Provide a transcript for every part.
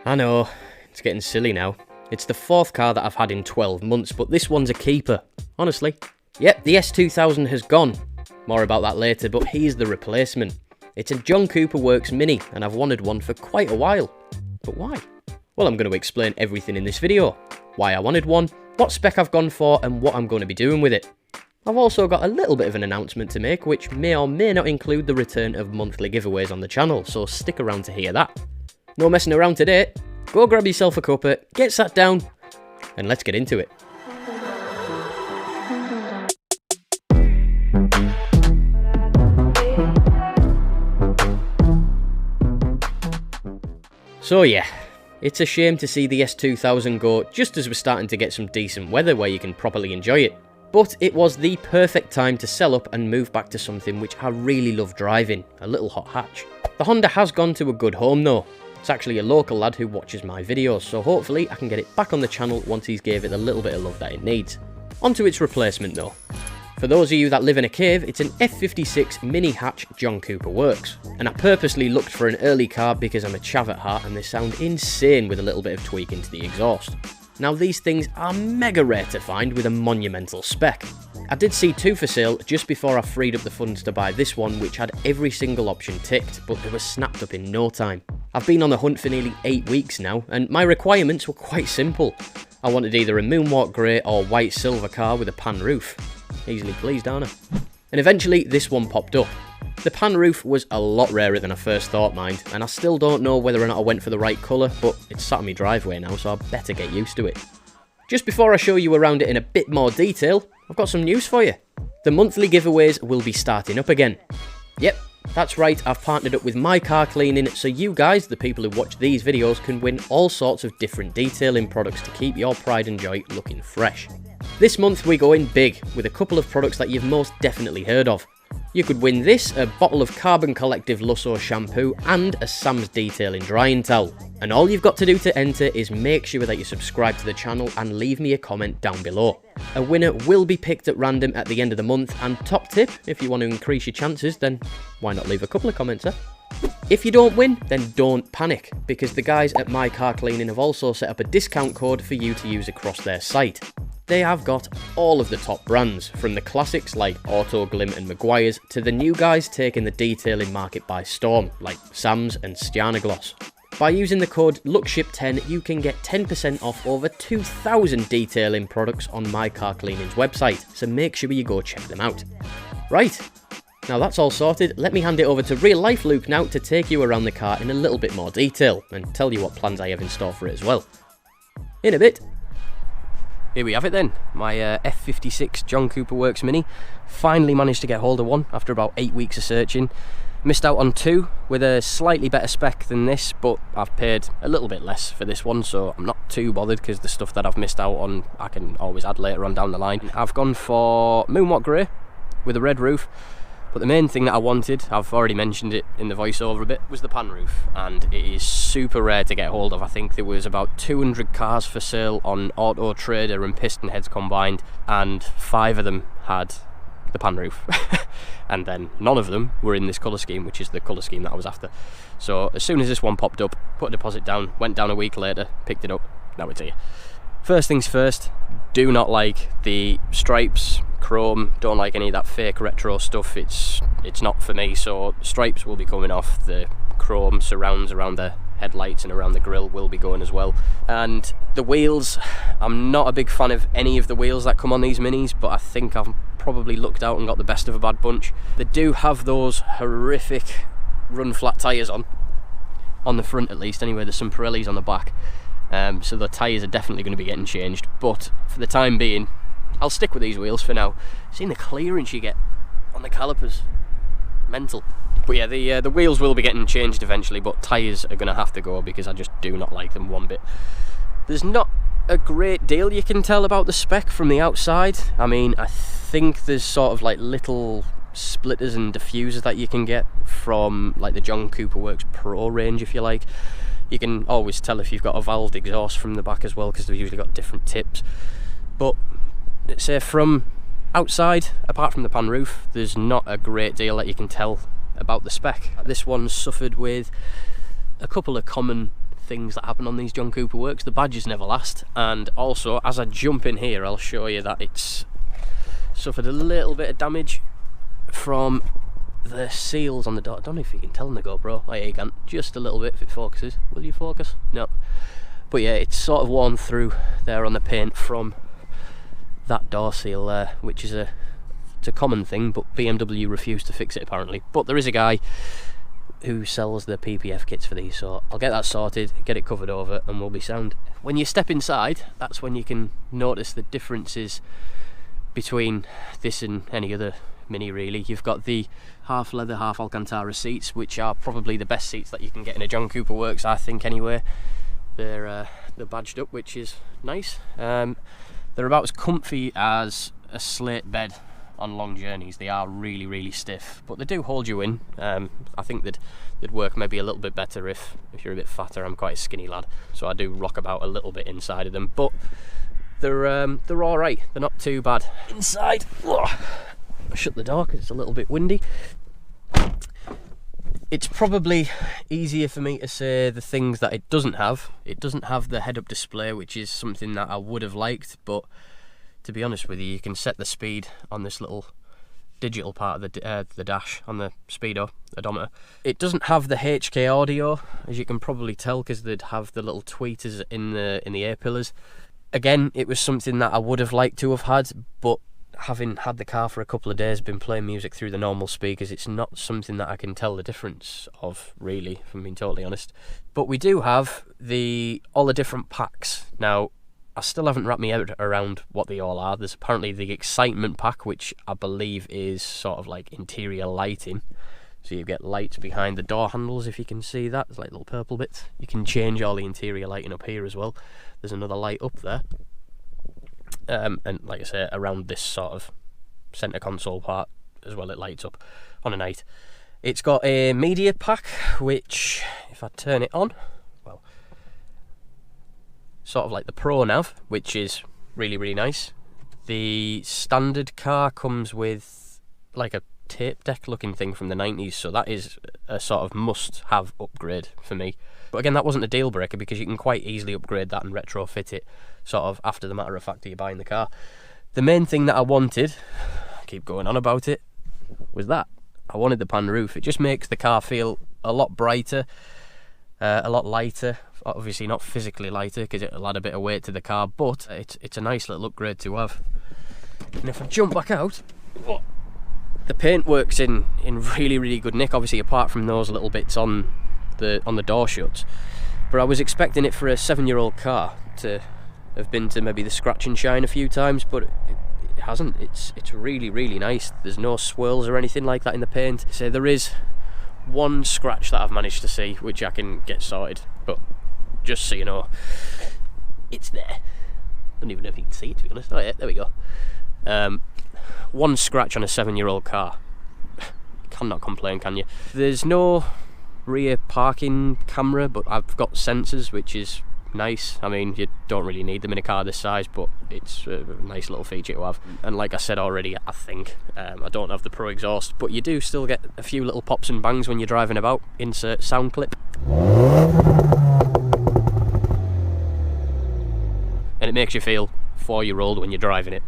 I know, it's getting silly now. It's the fourth car that I've had in 12 months, but this one's a keeper, honestly. Yep, the S2000 has gone. More about that later, but here's the replacement. It's a 𝙁𝘼𝙾𝙀𝙊𝙆 Mini, and I've wanted one for quite a while. But why? Well, I'm going to explain everything in this video. Why I wanted one, what spec I've gone for, and what I'm going to be doing with it. I've also got a little bit of an announcement to make, which may or may not include the return of monthly giveaways on the channel, so stick around to hear that. No messing around today. Go grab yourself a cuppa, get sat down, and let's get into it. So yeah, it's a shame to see the S2000 go just as we're starting to get some decent weather where you can properly enjoy it. But it was the perfect time to sell up and move back to something which I really love driving, a little hot hatch. The Honda has gone to a good home though. It's actually a local lad who watches my videos, so hopefully I can get it back on the channel once he's gave it a little bit of love that it needs. Onto its replacement though. For those of you that live in a cave, it's an F56 mini hatch 𝙁𝘼𝙾𝙀𝙊𝙆. And I purposely looked for an early car because I'm a chav at heart and they sound insane with a little bit of tweaking to the exhaust. Now these things are mega rare to find with a monumental spec. I did see two for sale just before I freed up the funds to buy this one, which had every single option ticked, but they were snapped up in no time. I've been on the hunt for nearly 8 weeks now, and my requirements were quite simple. I wanted either a moonwalk grey or white silver car with a pan roof. Easily pleased, aren't I? And eventually this one popped up. The pan roof was a lot rarer than I first thought, mind, and I still don't know whether or not I went for the right colour, but it's sat on my driveway now, so I better get used to it. Just before I show you around it in a bit more detail, I've got some news for you. The monthly giveaways will be starting up again. Yep, that's right, I've partnered up with My Car Cleaning, so you guys, the people who watch these videos, can win all sorts of different detailing products to keep your pride and joy looking fresh. This month we go in big, with a couple of products that you've most definitely heard of. You could win this, a bottle of Carbon Collective Lusso shampoo, and a Sam's Detailing drying towel. And all you've got to do to enter is make sure that you subscribe to the channel and leave me a comment down below. A winner will be picked at random at the end of the month, and top tip, if you want to increase your chances, then why not leave a couple of comments, eh? If you don't win, then don't panic, because the guys at My Car Cleaning have also set up a discount code for you to use across their site. They have got all of the top brands, from the classics like 𝙁𝘼𝙾𝙀𝙊𝙆 and Maguire's to the new guys taking the detailing market by storm, like Sam's and 𝙁𝘼𝙾𝙊𝙆. By using the code lookship10, you can get 10% off over 2,000 detailing products on My Car Cleaning's website, so make sure you go check them out. Right, now that's all sorted, let me hand it over to real life Luke now to take you around the car in a little bit more detail, and tell you what plans I have in store for it as well. In a bit. Here we have it then, my F56 𝙁𝘼𝙾𝙀𝙊𝙆 Mini. Finally managed to get hold of one after about 8 weeks of searching. Missed out on two with a slightly better spec than this, but I've paid a little bit less for this one, so I'm not too bothered because the stuff that I've missed out on I can always add later on down the line. I've gone for moonwalk grey with a red roof. But the main thing that I wanted, I've already mentioned it in the voiceover a bit, was the pan roof, and it is super rare to get hold of. I think there was about 200 cars for sale on Auto Trader and Piston Heads combined, and 5 of them had the pan roof. And then none of them were in this colour scheme, which is the colour scheme that I was after. So as soon as this one popped up, put a deposit down, went down a week later, picked it up, now it's here. First things first, do not like the stripes, chrome, don't like any of that fake retro stuff. It's not for me, so stripes will be coming off. The chrome surrounds around the headlights and around the grille will be going as well. And the wheels, I'm not a big fan of any of the wheels that come on these minis, but I think I've probably looked out and got the best of a bad bunch. They do have those horrific run flat tyres on the front at least. Anyway, there's some Pirellis on the back. So the tyres are definitely going to be getting changed, but for the time being I'll stick with these wheels for now. Seeing the clearance you get on the calipers, mental. But yeah, the wheels will be getting changed eventually, but tyres are going to have to go because I just do not like them one bit. There's not a great deal you can tell about the spec from the outside. I mean, I think there's sort of like little splitters and diffusers that you can get from like the 𝙁𝘼𝙾𝙀𝙊𝙆 Pro range, if you like. You can always tell if you've got a valved exhaust from the back as well, because they've usually got different tips. But say from outside, apart from the pan roof, there's not a great deal that you can tell about the spec. This one's suffered with a couple of common things that happen on these John Cooper works. The badges never last, and also as I jump in here I'll show you that it's suffered a little bit of damage from the seals on the door. I don't know if you can tell on the GoPro. Oh yeah, you can. Just a little bit if it focuses. Will you focus? No. But yeah, it's sort of worn through there on the paint from that door seal there, which is it's a common thing, but BMW refused to fix it apparently. But there is a guy who sells the PPF kits for these, so I'll get that sorted, get it covered over, and we'll be sound. When you step inside, that's when you can notice the differences between this and any other Mini really. You've got the half leather, half Alcantara seats, which are probably the best seats that you can get in a John Cooper Works, I think anyway. They're badged up, which is nice. They're about as comfy as a slate bed on long journeys. They are really, really stiff, but they do hold you in. I think they'd work maybe a little bit better if you're a bit fatter. I'm quite a skinny lad, so I do rock about a little bit inside of them, but they're all right. They're not too bad inside. Shut the door because it's a little bit windy. It's probably easier for me to say the things that it doesn't have. It doesn't have the head-up display, which is something that I would have liked, but to be honest with you can set the speed on this little digital part of the dash on the speedo odometer. It doesn't have the HK audio, as you can probably tell, because they'd have the little tweeters in the A-pillars. Again, it was something that I would have liked to have had, but having had the car for a couple of days, been playing music through the normal speakers, it's not something that I can tell the difference of, really, if I'm being totally honest. But we do have all the different packs. Now, I still haven't wrapped my head around what they all are. There's apparently the Excitement pack, which I believe is sort of like interior lighting. So you get lights behind the door handles, if you can see that. There's like little purple bits. You can change all the interior lighting up here as well. There's another light up there. And like I say, around this sort of centre console part as well, it lights up on a night. It's got a media pack, which, if I turn it on, well, sort of like the Pro Nav, which is really, really nice. The standard car comes with like a tape deck looking thing from the 90s, so that is a sort of must-have upgrade for me. But again, that wasn't a deal breaker because you can quite easily upgrade that and retrofit it sort of after the matter of fact that you're buying the car. The main thing that I wanted, I keep going on about it, was that. I wanted the pan roof. It just makes the car feel a lot brighter, a lot lighter. Obviously not physically lighter because it'll add a bit of weight to the car, but it's a nice little upgrade to have. And if I jump back out, the paint works in really, really good nick, obviously apart from those little bits on the door shuts. But I was expecting it for a 7-year-old car to have been to maybe the scratch and shine a few times, but it hasn't. It's really, really nice. There's no swirls or anything like that in the paint. So there is one scratch that I've managed to see, which I can get sorted, but just so you know, it's there. I don't even know if you can see it, to be honest. Oh yeah, there we go. One scratch on a 7-year-old car. Cannot complain, can you? There's no rear parking camera, but I've got sensors, which is nice. I mean, you don't really need them in a car this size, but it's a nice little feature to have. And like I said already, I think I don't have the Pro exhaust, but you do still get a few little pops and bangs when you're driving about. Insert sound clip. And it makes you feel 4-year-old when you're driving it.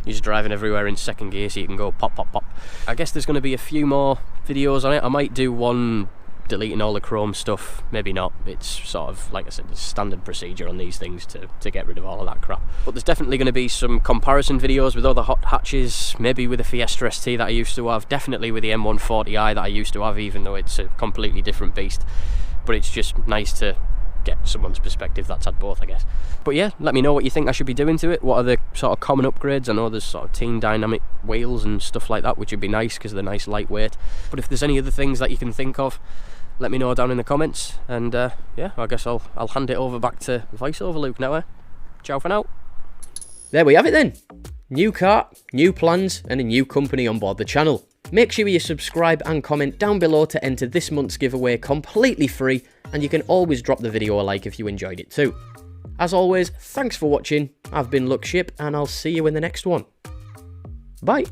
You're just driving everywhere in second gear, so you can go pop, pop, pop. I guess there's going to be a few more videos on it. I might do one deleting all the chrome stuff, maybe not. It's sort of, like I said, the standard procedure on these things to get rid of all of that crap. But there's definitely going to be some comparison videos with other hot hatches, maybe with the Fiesta ST that I used to have, definitely with the M140i that I used to have, even though it's a completely different beast. But it's just nice to get someone's perspective that's had both, I guess. But yeah, let me know what you think I should be doing to it. What are the sort of common upgrades? I know there's sort of Team Dynamic wheels and stuff like that, which would be nice because they're nice lightweight. But if there's any other things that you can think of, let me know down in the comments. And yeah, I guess I'll hand it over back to voiceover Luke now. Ciao for now. There we have it then. New car, new plans, and a new company on board the channel. Make sure you subscribe and comment down below to enter this month's giveaway completely free, and you can always drop the video a like if you enjoyed it too. As always, thanks for watching. I've been Lookship, and I'll see you in the next one. Bye.